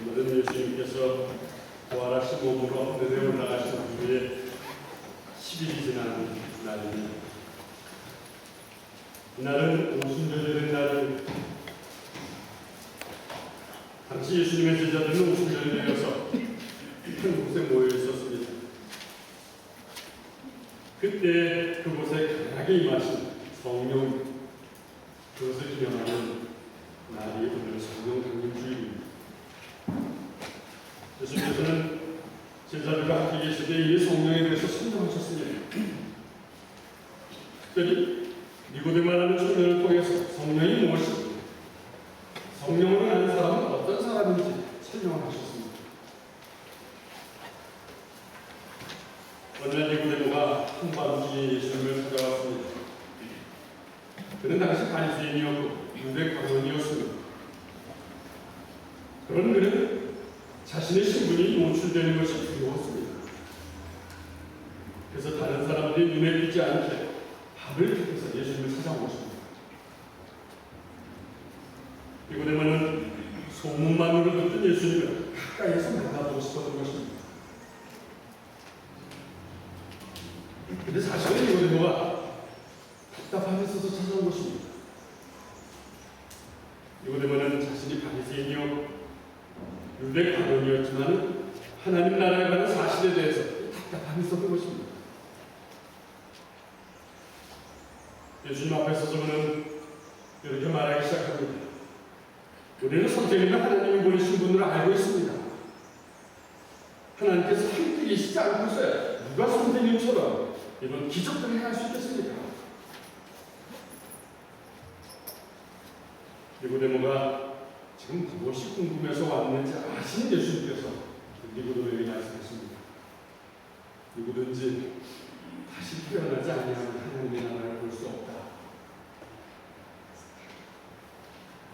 오늘은 예수님께서 부활하신 몸으로 하늘에 올라가신 후에 10일이 지난 날입니다. 이날은 오순절이 된 날입니다. 당시 예수님의 제자들은 오순절이 되어서 한 곳에 모여 있었습니다. 그때 그곳에 강하게 임하신 성령, 그것을 기념하는 날이 오늘 성령 강림주일입니다. 예수님께서는 제자들과 함께 계실 때 이 성령에 대해서 설명하셨습니다. 특별히 니고데모라는 청년을 통해서 성령이 무엇인지, 성령을 아는 사람은 어떤 사람인지 설명을 하셨습니다. 어느 날 니고데모가 한밤중에 예수님을 찾아왔습니다. 그는 당시 바리새인이었고 유대 관원이었습니다. 그런 그는 자신의 신분이 노출되는 것이 두려웠습니다. 그래서 다른 사람들이 눈에 띄지 않게 밤을 택해서 예수님을 찾아온 것입니다. 니고데모는 소문만으로 듣던 예수님을 가까이에서 만나보고 싶었던 것입니다. 그런데 사실은 니고데모가 답답함에 있어서 찾아온 것입니다. 니고데모는 자신이 바리새인이었고 유대 관원이었지만 하나님 나라에 관한 사실에 대해서 답답함이 있었던 것입니다. 예수님 앞에 서서는 이렇게 말하기 시작합니다. 우리는 선생님은 하나님이 보내신 분으로 알고 있습니다. 하나님께서 함께 계시지 않고서야 누가 선생님처럼 이런 기적들을 행할 수 있겠습니까? 니고데모가 지금 무엇이 궁금해서 왔는지 아시는 예수님께서 니고데모에게 말씀하십니다. 누구든지 다시 태어나지 아니하면 하나님의 나라를 볼 수 없다.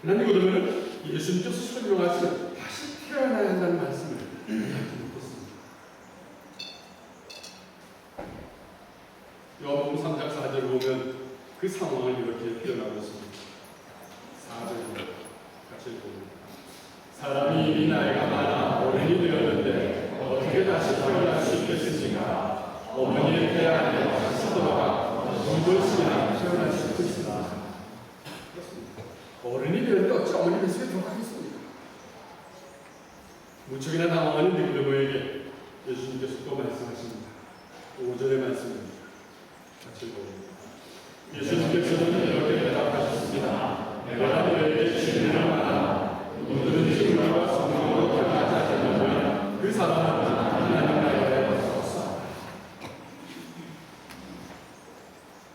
그러나 니고데모는 예수님께서 설명하시는 다시 태어나야 한다는 말씀을 이해하지 못했습니다. 요한복음 3장 4절을 보면 그 상황을 이렇게 표현하고 있습니다. 4절입니다. 같이 읽어봅니다. 사람이 이미 나이가 많아 어른이 되었는데 어떻게 다시 태어날 수 있겠습니까? 어머니의 배 안에 다시 들어가 무엇이나 태어날 수 있겠습니까? 어른이 되었는데 어찌 어머니 뱃속에 들어가겠습니까? 무척이나 당황하는 니고데모에게 예수님께서 또 말씀하십니다. 5절의 말씀입니다. 같이 읽어봅니다. 예수님께서는 이렇게 대답하셨습니다. 내가 너에게 진리를 말하노라. 누구든지 물과 성령으로 태어나지 않으면 그 사람은 하나님 나라에 갈 수 없어.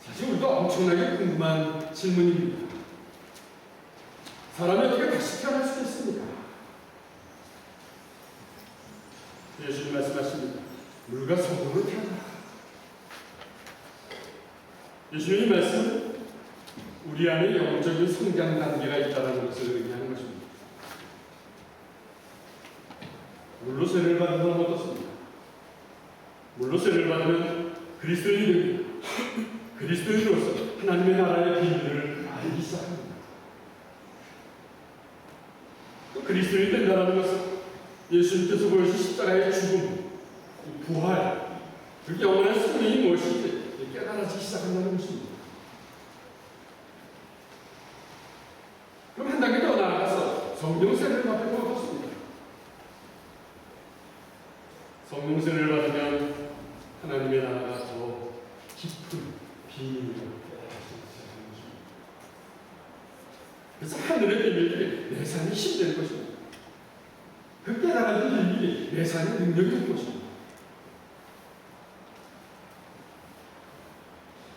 사실 우리도 엄청나게 궁금한 질문입니다. 사람이 어떻게 다시 태어날 수 있습니까? 예수님 말씀하십니다. 물과 성령으로 태어나. 예수님의 말씀은 우리 안에 영적인 성장 단계가 있다는 것을 의미하는 것입니다. 물로 세례를 받는 사람은 어떻습니까? 물로 세례를 받으면 그리스도인이 됩니다. 그리스도인으로서 하나님의 나라의 비밀을 알기 시작합니다. 또 그리스도인이 된다는 것은 예수님께서 보여주신 십자가의 죽음, 부활, 그 영원한 생명이 무엇인지 깨달아지기 시작한다는 것입니다. 그럼 한 단계 더 나아가서 성령 세례를 받는 건 어떻습니까? 성령 세례를 받으면 하나님의 나라가 더 깊은 비밀을 깨달아지기 시작하는 것입니다. 그래서 하늘의 비밀들이 내 삶에 힘이 되는 것입니다. 그 깨달아진 비밀이 내 삶의 능력이 되는 것입니다.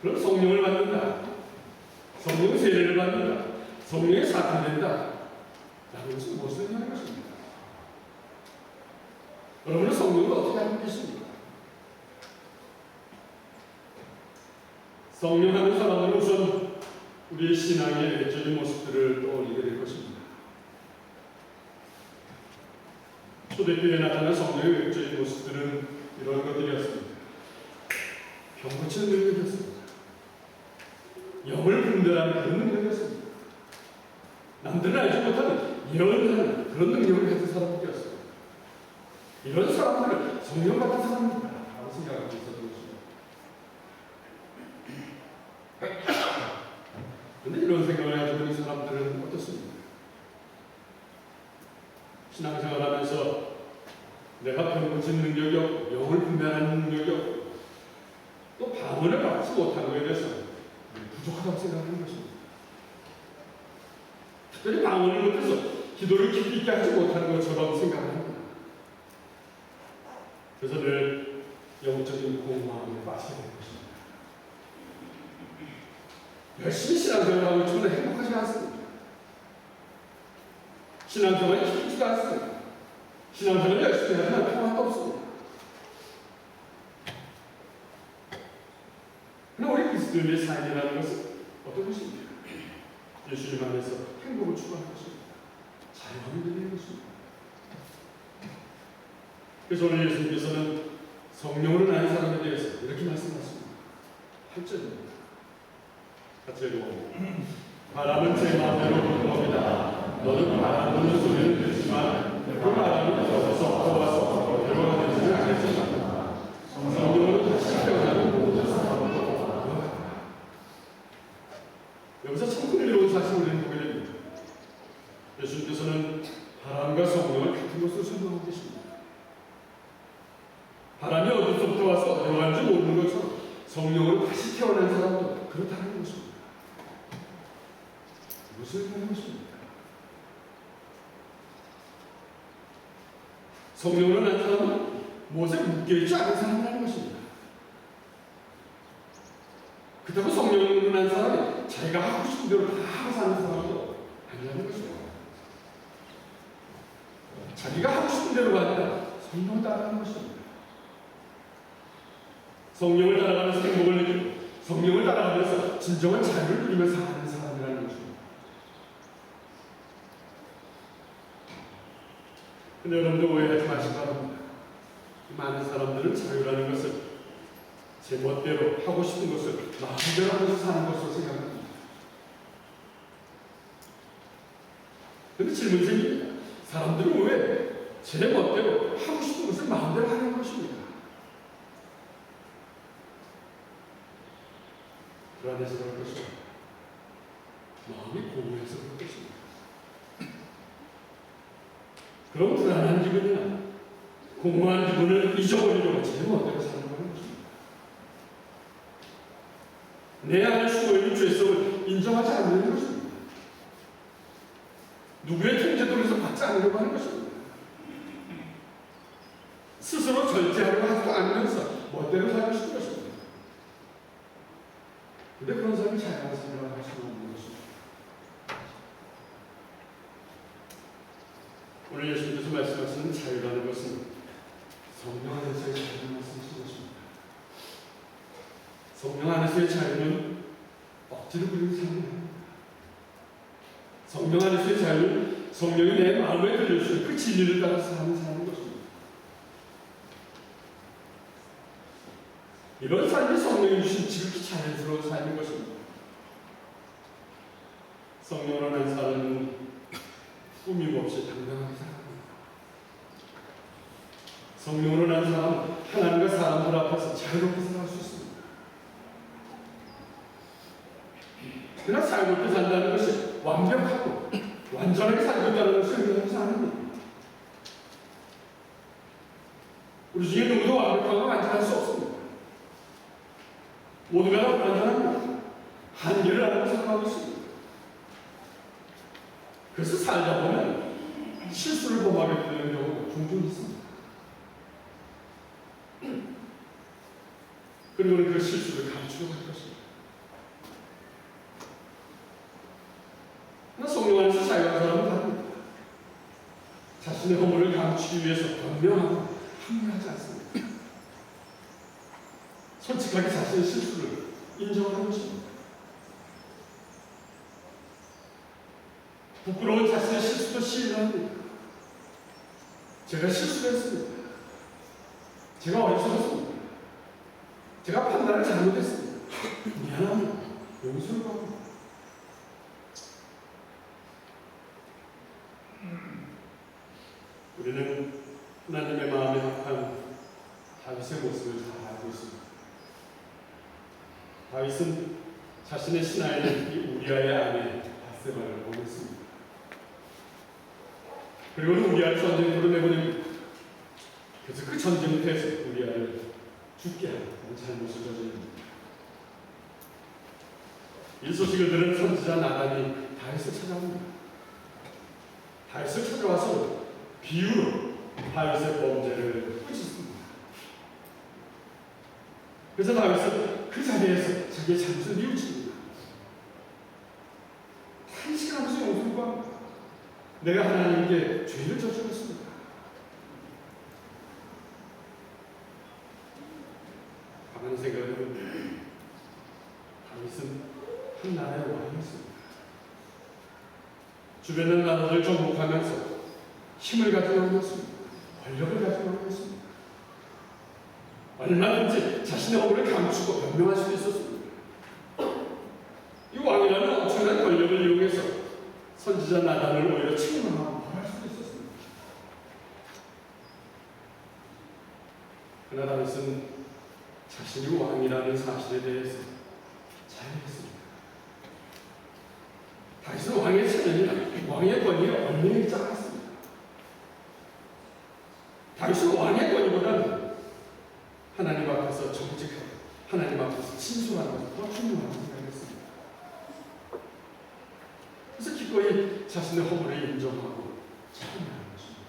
그럼 성령을 받는다, 성령 세례를 받는다, 성령의 사람이 된다 라는 것은 무엇을 의미하는 것입니까? 여러분은 성령을 어떻게 알고 계십니까? 성령 하는 사람은 우선 우리의 신앙의 외적인 모습들을 떠올리게 될 것입니다. 초대교회에 나타난 성령의 외적인 모습들은 이런 것들이었습니다. 병 고치는 능력이었습니다. 영을 분별하는 그런 능력이었습니다. 남들은 알지 못하는 예언하는 그런 능력을 가진 사람들이었습니다. 이런 사람들은 성령 같은 사람입니다 라고 생각하고 있었던 것입니다. 그런데 이런 생각을 가지고 있는 사람들은 어떻습니까? 신앙생활하면서 내가 병을 짓는 능력이 없고 영을 분별하는 능력이 없고 또 방언을 받지 못한 것에 대해서 부족하다고 생각하는 것입니다. 특별히 방언을 못해서 기도를 깊이 있게 하지 못하는 것처럼 생각합니다. 그래서 늘 영적인 공허함에 빠지게 되는 것입니다. 열심히 신앙생활을 하고 있지만 행복하지 않습니다. 신앙생활이 깊지가 않습니다. 신앙생활을 열심히 하지만 평화가 없습니다. 그러나 우리 그리스도인의 삶이라는 것은 어떤 것입니까? 예수님 안에서 행복을 추구하는 것입니다. 자유함을 누리는 것입니다. 그래서 오늘 예수님께서는 성령으로 난 사람에 대해서 이렇게 말씀하십니다. 8절입니다. 8절로 바람은 제 마음대로 부는 겁니다. 너는 바람 부는 소리를 듣지만 그 바람이 들어와서 결과가 되지는 않겠지만 성령으로 다시 태어나는 모든 사람으로 여기서 참 흥미로운 사실을 우리는 보게 됩니다. 예수님께서는 바람과 성령을 같은 것으로 설명하고 계십니다. 바람이 어디서부터 와서 어디로 가는지 모르는 것처럼 성령으로 다시 태어난 사람도 그렇다는 것입니다. 무슨 하는 것입니까? 성령으로 난 사람은 무엇에 묶여있지 않은 사람이라는 것입니다. 그렇다고 성령으로 난 사람이 자기가 하고 싶은 대로 다 하고 사는 사람도 아니라는 것입니다. 자기가 하고 싶은 대로가 아니라 성령을 따라가는 것입니다. 성령을 따라가면서 행복을 느끼고 성령을 따라가면서 진정한 자유를 누리면서 사는 사람이라는 것입니다. 근데 여러분들 오해하지 마시기 바랍니다. 많은 사람들은 자유라는 것을 제 멋대로 하고 싶은 것을 마음대로 하면서 사는 것으로 생각합니다. 그런데 질문이 생깁니다. 사람들은 왜 제 멋대로 하고 싶은 것을 마음대로 하는 것입니까? 불안해서 그럴 것입니다. 마음이 공허해서 그럴 것입니다. 그런 불안한 기분이나 공허한 기분을 잊어버리려고 제 멋대로 사는 것입니다. 내 안에 숨어있는 죄성을 인정하지 않는 것입니다. 누구의 통제도에서 받지 않으려고 하는 것입니다. 스스로 절제하려고 하지도 않으면서 멋대로 살고 싶은 것입니다. 그런데 그런 사람이 자유한 삶이라고 할 수는 없는 것입니다. 오늘 예수님께서 말씀하시는 자유라는 것은 성령 안에서의 자유를 말씀하시는 것입니다. 성령 안에서의 자유는 억지로 부리는 삶이 아닙니다. 성령 안에서의 자유는 성령이 내 마음에 들려주신 그 진리를 따라서 사는 삶인 것입니다. 이런 삶이 성령이 주신 지극히 자연스러운 삶인 것입니다. 성령으로 난 사람은 꾸밈 없이 당당하게 살아갑니다. 성령으로 난 사람은 하나님과 사람들 앞에서 자유롭게 살아갈 수 있습니다. 그러나 자유롭게 산다는 것이 완벽하고 완전하게 살고 있다는 것을 의미하지 않습니다. 우리 중에 누구도 완벽하고 완전할 수 없습니다. 모두가 완전합니다. 한계를 알고 살아가고 있습니다. 그래서 살다 보면 실수를 범하게 되는 경우가 종종 있습니다. 그리고 그 실수를 감추려고 할 것입니다. 그러나 성령 안에서 자유한 사람은 다릅니다. 자신의 허물을 감추기 위해서 변명하고 항의하지 않습니다. 솔직하게 자신의 실수를 인정하는 것입니다. 부끄러운 자신의 실수도 시인합니다. 제가 실수를 했습니다. 제가 어리석었습니다. 제가 판단을 잘못했습니다. 미안합니다. 용서를 구합니다. 우리는 하나님의 마음에 합한 다윗의 모습을 잘 알고 있습니다. 다윗은 자신의 신하인 이 우리아의 아내 바세바를 보냈습니다. 그리고는 우리아를 전쟁으로 내보냅니다. 그래서 그 전쟁터에서 우리아를 죽게 하는 잘못을 저지릅니다. 이 소식을 들은 선지자 나단이 다윗을 찾아옵니다. 다윗을 찾아와서 비유로 다윗의 범죄를 꾸짖습니다. 그래서 다윗은 그 자리에서 자기의 잘못을 뉘우칩니다. 탄식하면서 용서를 구합니다. 내가 하나님께 죄를 저질렀습니다. 가만히 생각해보면 다윗은 한 나라의 왕이었습니다. 주변의 나라를 정복하면서 힘을 가진 왕이었습니다. 권력을 가진 왕이었습니다. 얼마든지 자신의 억울을 감추고 변명할 수도 있었습니다. 이 왕이라는 엄청난 권력을 이용해서 선지자 나단을 오히려 책망하고 벌할 수도 있었습니다. 그러나 다윗은 자신이 왕이라는 사실에 대해서 자유했습니다. 다윗은 왕의 체면이나 왕의 권위가 얼마나 있지 않았습니다. 다윗은 왕의 권위보다는 하나님 앞에서 정직하고 하나님 앞에서 진솔한 것이 더 중요하다고 생각했습니다. 그래서 기꺼이 자신의 허물을 인정하고 참여하는 것입니다.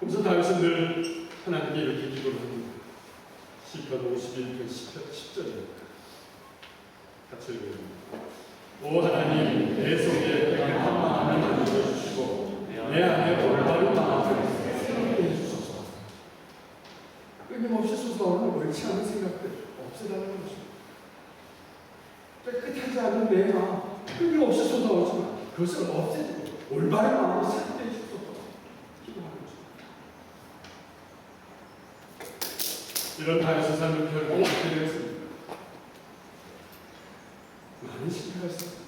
그래서 다윗은 늘 하나님께 이렇게 기도를 합니다. 시편 51편 10절입니다. 같이 읽어봅니다. 오 하나님, 내 속에 깨끗한 마음을 만들어주시고 내 안에 올바른 마음을 새롭게 해주소서. 끊임없이 솟아오르는 옳지 않은 생각들 없애달라는 것입니다. 깨끗하지 않은 내 마음 끊임없이 솟아오르지만 그것을 없애주고 올바른 마음을 새롭게 해주소서 기도하는 것입니다. 이런 다윗의 삶은 결국 어떻게 되었습니까? 많은 실패가 있었습니다.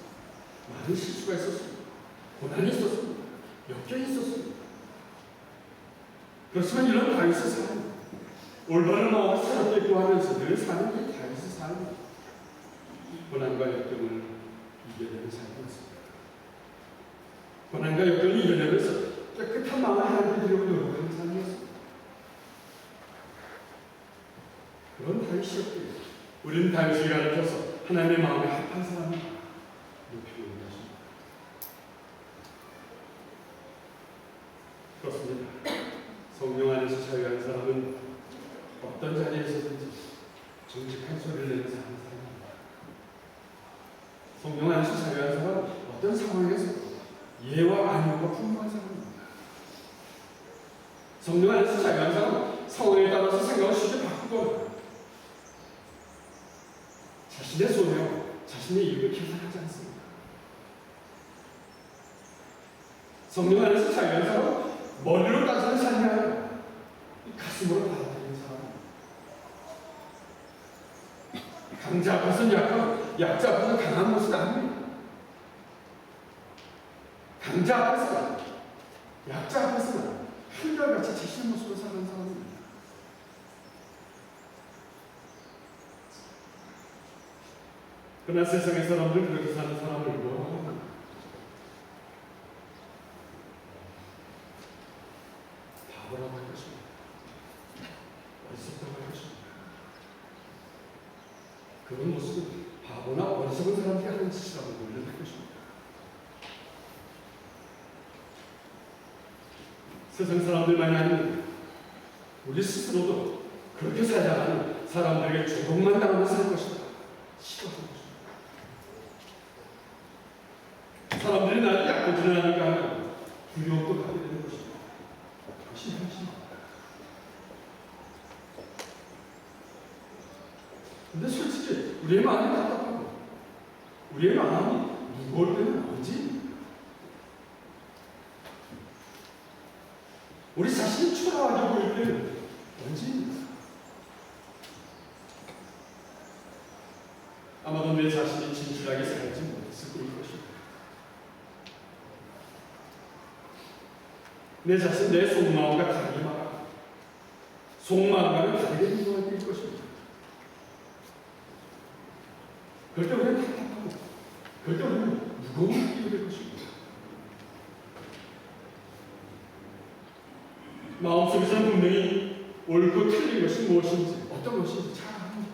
많은 실수가 있었습니다. 고난이 있었습니다. 역경이 있었습니다. 그렇지만 이런 다윗의 삶, 올바른 마음을 새롭게 구하면서 늘 사는 게 다윗의 삶입니다. 고난과 역경을 이겨내는 삶이었습니다. 고난과 역경을 이겨내면서 깨끗한 마음을 하나님께 드리고 노력하는 삶이었습니다. 그런 다윗이었기에 우리는 다윗을 가르쳐서 하나님의 마음에 합한 사람을 높이고 있는 것입니다. 그렇습니다. 성령 안에서 자유한 사람은 어떤 자리에서든지 정직한 소리를 내는 사람입니다. 성령 안에서 자유한 사람은 어떤 상황에서 예와 안위가 풍부한 사람입니다. 성령 안에서 자유한 사람은 상황에 따라서 생각을 쉽게 바꾸거나 자신의 소명, 자신의 이익을 계산하지 않습니다. 성령 안에서 자유한 사람은 머리로 따지는 삶이 아니라 가슴으로 받아들이는 사람입니다. 강자 앞에서는 약하고 약자 앞에서는 강한 모습이 아닙니다. 강자 앞에서는 약자 앞에서는 한결같이 자신의 모습으로 사는 사람입니다. 그러나 세상의 사람들 그렇게 사는 사람을 뭐라고 합니까? 바보라고 할 것입니다. 어리석다고 할 것입니다. 그런 모습은 바보나 어리석은 사람들이 하는 짓이라고 놀릴 것입니다. 세상 사람들만이 아닙니다. 우리 스스로도 그렇게 살아가는 사람들에게 조롱만 당하면서 살 것이다. 싫어하는 것입니다. 사람들이 나를 약고지나니까 하면 두려움도 갖게 되는 것입니다. 조심하십시오. 근데 솔직히 우리의 마음이 답답하고 우리의 마음이 무거울 때는 언제입니까? 우리 자신이 초라하게 보일 때는 언제입니까? 아마도 내 자신이 진실하게 살지 못했을 뿐일 것입니다. 내 자신, 내 속마음과 다르게 말하고 속마음과는 다르게 행동하게 될 것입니다. 그럴 때 우리는 답답하고 그럴 때 우리는 무거운 느끼게 될 것입니다. 마음속에서는 분명히 옳고 틀린 것이 무엇인지 어떤 것인지 잘 압니다.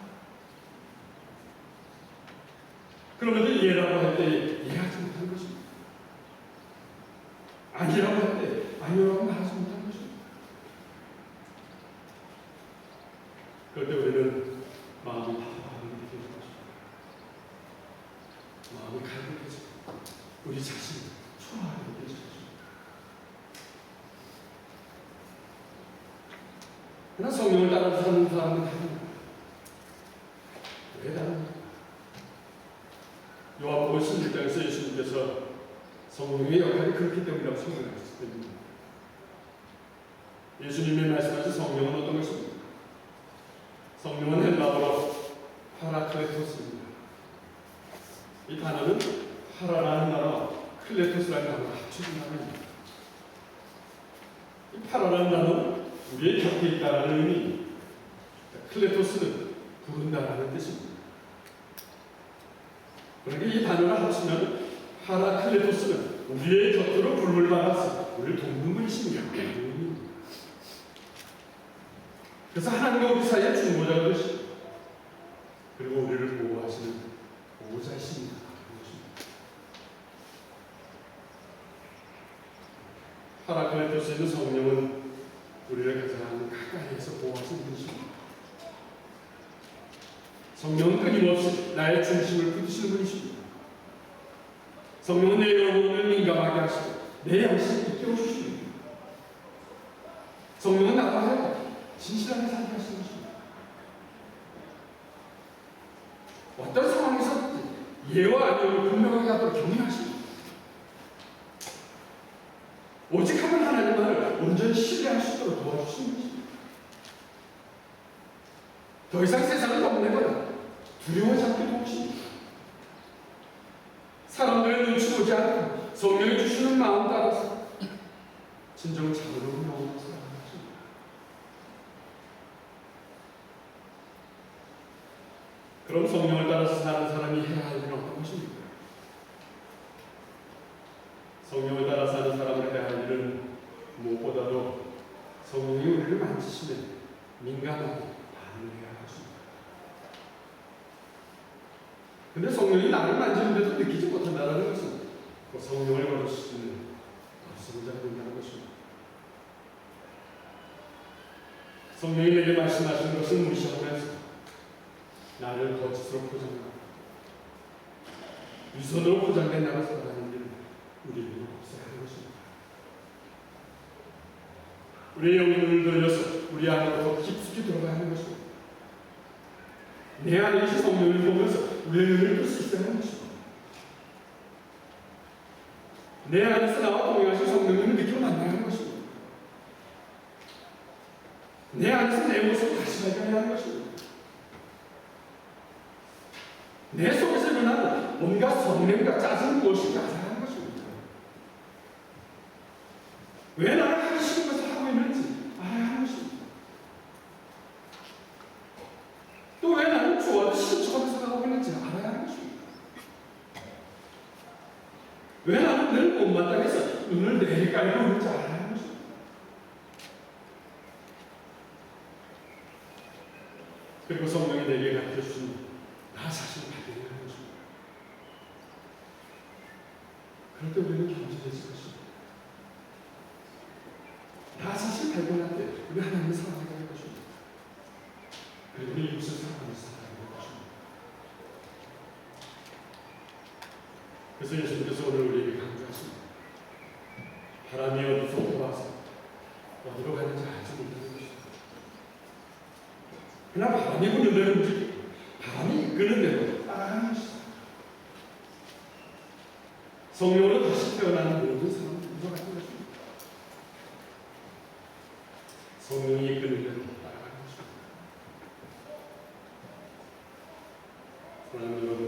그러면서 예라고 할 때 이해하지 못한 것입니다. 아니라고 할 때 아니라고 말하지 못한 것입니다. 그럴 때 우리는 마음이 답답하게 느끼는 것입니다. 마음이 갈급해지고 우리 자신이 초라하게 느껴지는 것입니다. 그러나 성령을 따라서 사는 사람은 다릅니다. 왜 다릅니까? 요한복음 16장에서 예수님께서 성령의 역할이 그렇기 때문이라고 설명하셨기 때문입니다. 예수님이 말씀하신 성령은 어떤 것입니까? 성령은 헬라어로 파라클레토스입니다. 이 단어는 파라라는 단어와 클레토스라는 단어가 합쳐진 단어입니다. 이 파라라는 단어는 우리의 곁에 있다는 의미, 클레토스는 부른다라는 뜻입니다. 그러니까 이 단어를 합치면 파라클레토스는 우리의 곁으로 부름을 받아서 우리를 돕는 분이십니다. 그래서 하나님과 우리 사이의 중보자가 되시고 그리고 우리를 보호하시는 보호자이십니다. 파라클레토스에 있는 성령은 우리를 가장 가까이에서 보호하시는 분이십니다. 성령은 끊임없이 나의 중심을 붙이시는 분이십니다. 성령은 내 영혼을 민감하게 하시고 내 양심을 깨워주십니다. 성령은 나와 하여 진실하게 살게 하시는 것입니다. 어떤 상황에서든지 예와 아니오를 분명하게 하도록 격려하십니다. 오직 한 하나님만을 온전히 신뢰할 수 있도록 도와주시는 것입니다. 더 이상 세상을 넘내거나 두려워하지 않게 도우십니다. 사람들의 눈치 보지 않고 성령이 주시는 마음 따라서 진정 자유로운 영혼을 살아가십니다. 그럼 성령을 따라서 사는 사람이 해야 할 일은 어떤 것입니까? 성령을 따라 사는 사람을 해야 할 일은 무엇보다도 성령이 우리를 만지시면 민감하게 반응해야 할 것입니다. 근데 성령이 나를 만지는데도 느끼지 못한다는 것은 그 성령을 거두시는 거스르지 않는다는 것입니다. 성령이 내게 말씀하시는 것은 무시하면서 나를 거짓으로 포장하고 위선으로 포장된 나를 살아가는 일을 우리는 없어야 하는 것입니다. 우리의 영의 눈을 돌려서 우리 안으로 더 깊숙이 들어가야 하는 것입니다. 내 안에 계신 성령을 보면서 우리의 눈을 뜰 수 있어야 하는 것입니다. 내 안에서 나와 동행하신 성령님을 느끼고 만나야 하는 것입니다. 내 안에서 내 모습을 다시 발견해야 하는 것입니다. 내 속에서 일어나는 온갖 성냄과 짜증은 무엇인지 알아야 하는 것입니다. 왜 나를 하기 싫은 것을 하고 있는지 알아야 하는 것입니다. 또 왜 나는 좋아도 싫은 척하면서 하고 있는지 알아야 하는 것입니다. 왜 나는 늘 못마땅해서 눈을 내리깔고 있는지 알아야 하는 것입니다. 그리고 성령이 내게 가르쳐주신 나 자신을 발견해야 하는 것입니다. 그럴 때 우리는 겸손해질 것입니다. 나 자신을 발견할 때 우리 하나님을 사랑하게 될 것입니다. 그리고 우리 이웃을 사랑하면서 살아가게 될 것입니다. 그래서 예수님께서 오늘 우리에게 강조하십니다. 바람이 어디서 들어와서 어디로 가는지 알지 못하는 것입니다. 그러나 바람이 부는 대로 움직이고 바람이 이끄는 대로 따라가는 것이다. 성령으로 다시 태어나는 모든 사람은 이와 같은 것입니다. 성령이 이끄는 대로 따라가는 것입니다. 사랑하는 여러분,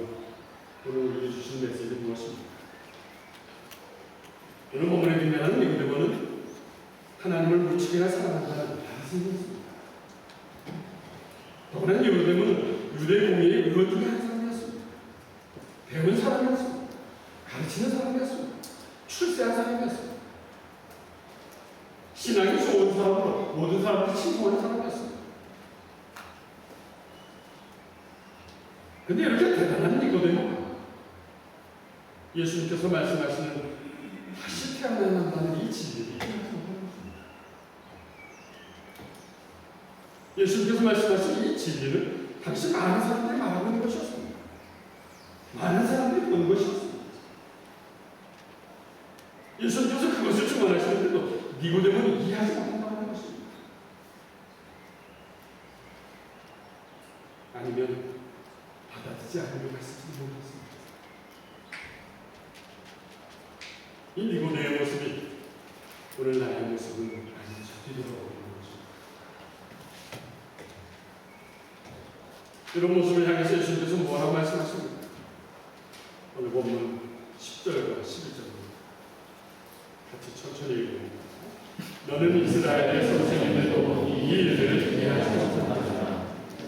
오늘 우리에게 주신 메시지는 무엇입니까? 오늘 본문에 등장하는 니고데모는 하나님을 무척이나 사랑한다는 말씀이었습니다. 더구나 니고데모는 유대 공예의 의원 중에 한 사람이었습니다. 배운 사람이었습니다. 가르치는 사람이었습니다. 출세한 사람이었습니다. 신앙이 좋은 사람으로 모든 사람들이 칭송하는 사람이었습니다. 근데 이렇게 대단한 니고데모가 예수님께서 말씀하시는 다시 태어나야 한다는 이 진리를 예수님께서 말씀하신 이 진리는 당시 많은 사람들이 말하고 있는 것이었습니다. 많은 사람들이 보는 것이었습니다. 예수님께서 그것을 증언하시는데도 니고데모는 이해하지 못한다는 것입니다. 아니면 받아들이지 않으려고 했을지 모르겠습니다. 이 니고데모의 모습이 오늘 나의 모습은 아니죠. 뒤돌아보는 것입니다. 이런 모습을 향해서 예수님께서 뭐라고 말씀하십니까? 오늘 본문 10절과 11절입니다. 같이 천천히 읽어봅니다. 너는 이스라엘의 선생님들도 이 일들을 이해하지 못한다.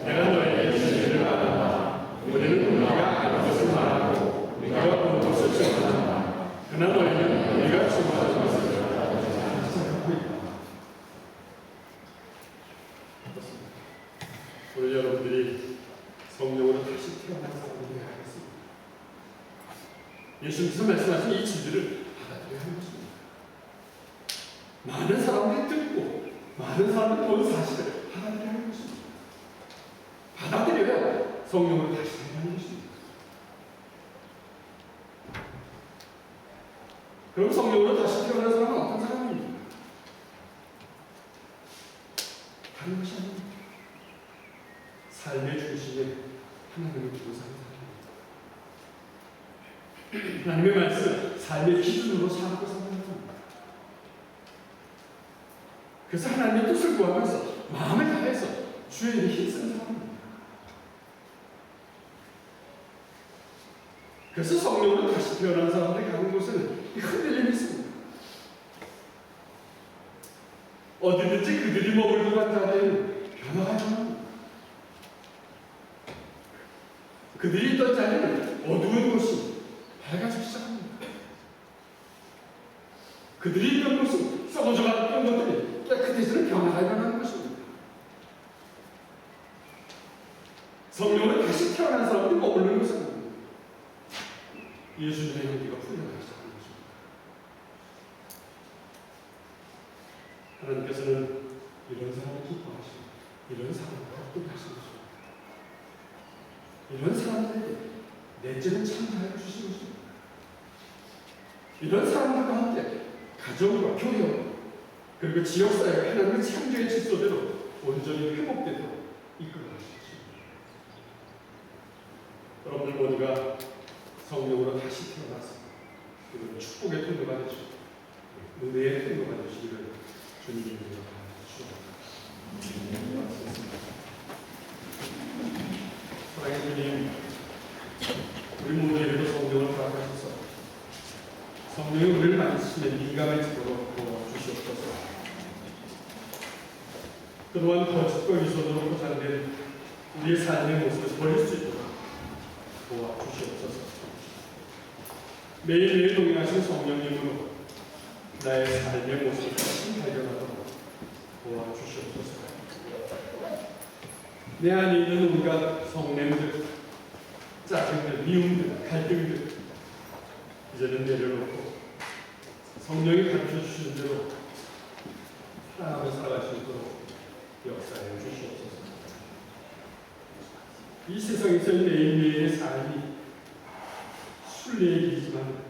내가 너에게 진리를 말한다. 우리는 우리가 아는 것을 말하고 우리가 본 것을 증언한다. 그러나 너희는 우리가 증언하지 것을 생각하고 있다. 오늘 여러분들이 성령으로 다시 태어난 사람들이 되어야겠습니다. 예수님께서 말씀하신 이 진리를 받아들여야 하는 것입니다. 많은 사람들이 듣고 많은 사람들이 보는 사실을 받아들여야 하는 것입니다. 받아들여야 성령으로 다시 태어나는 것입니다. 그럼 성령으로 다시 태어난 사람은 어떤 사람입니까? 다른 것이 아닙니다. 삶의 중심에 하나님을 두고 사는 사람입니다. 하나님의 말씀, 삶의 기준으로 살고 사는 사람입니다. 그래서 하나님의 뜻을 구하면서 마음을 다해서 주의 일에 힘쓰는 사람입니다. 그래서 성령으로 다시 태어난 사람들이 가는 곳에는 흔들림이 있습니다. 어디든지 그들이 머물고 간 자리에는 변화가 일어납니다. 그들이 있던 자리는 어두운 곳이 밝아지기 시작합니다. 그들이 있던 곳은 썩어져갔던 것들이 깨끗해지는 변화가 일어나는 것입니다. 성령으로 다시 태어난 사람들이 머무르는 것은 예수님의 향기가 풀려나기 시작하는 것입니다. 하나님께서는 이런 사람을 기뻐하시고 이런 사람을 기쁘게 하시는 것입니다. 이런 사람들에게 내재는 참여하여 주시는 것입니다. 이런 사람들과 함께 가정과 교회 그리고 지역사회가 하나님의 창조의 질서대로 온전히 회복되도록 이끌어 가시겠습니다. 여러분들 모두가 성령으로 다시 태어나서 그리고 축복의 통로가 되시고 은혜의 통로가 되시기를 주님의 이름으로 축원합니다. 사랑하는 주님, 우리 모두에게도 성령을 허락하셔서 성령이 우리를 만지시며 민감해지도록 도와주시옵소서. 그동안 거짓과 위선으로 포장된 우리의 삶의 모습을 버릴 수 있도록 도와주시옵소서. 매일매일 동행하신 성령님으로 나의 삶의 모습을 다시 발견하도록 도와주시옵소서. 내 안에 있는 온갖 성냄들, 짜증들, 미움들, 갈등들 이제는 내려놓고 성령이 가르쳐주시는 대로 사랑하며 살아갈 수 있도록 역사해 주시옵소서. 이 세상에서의 매일매일의 삶이 순례의 길이지만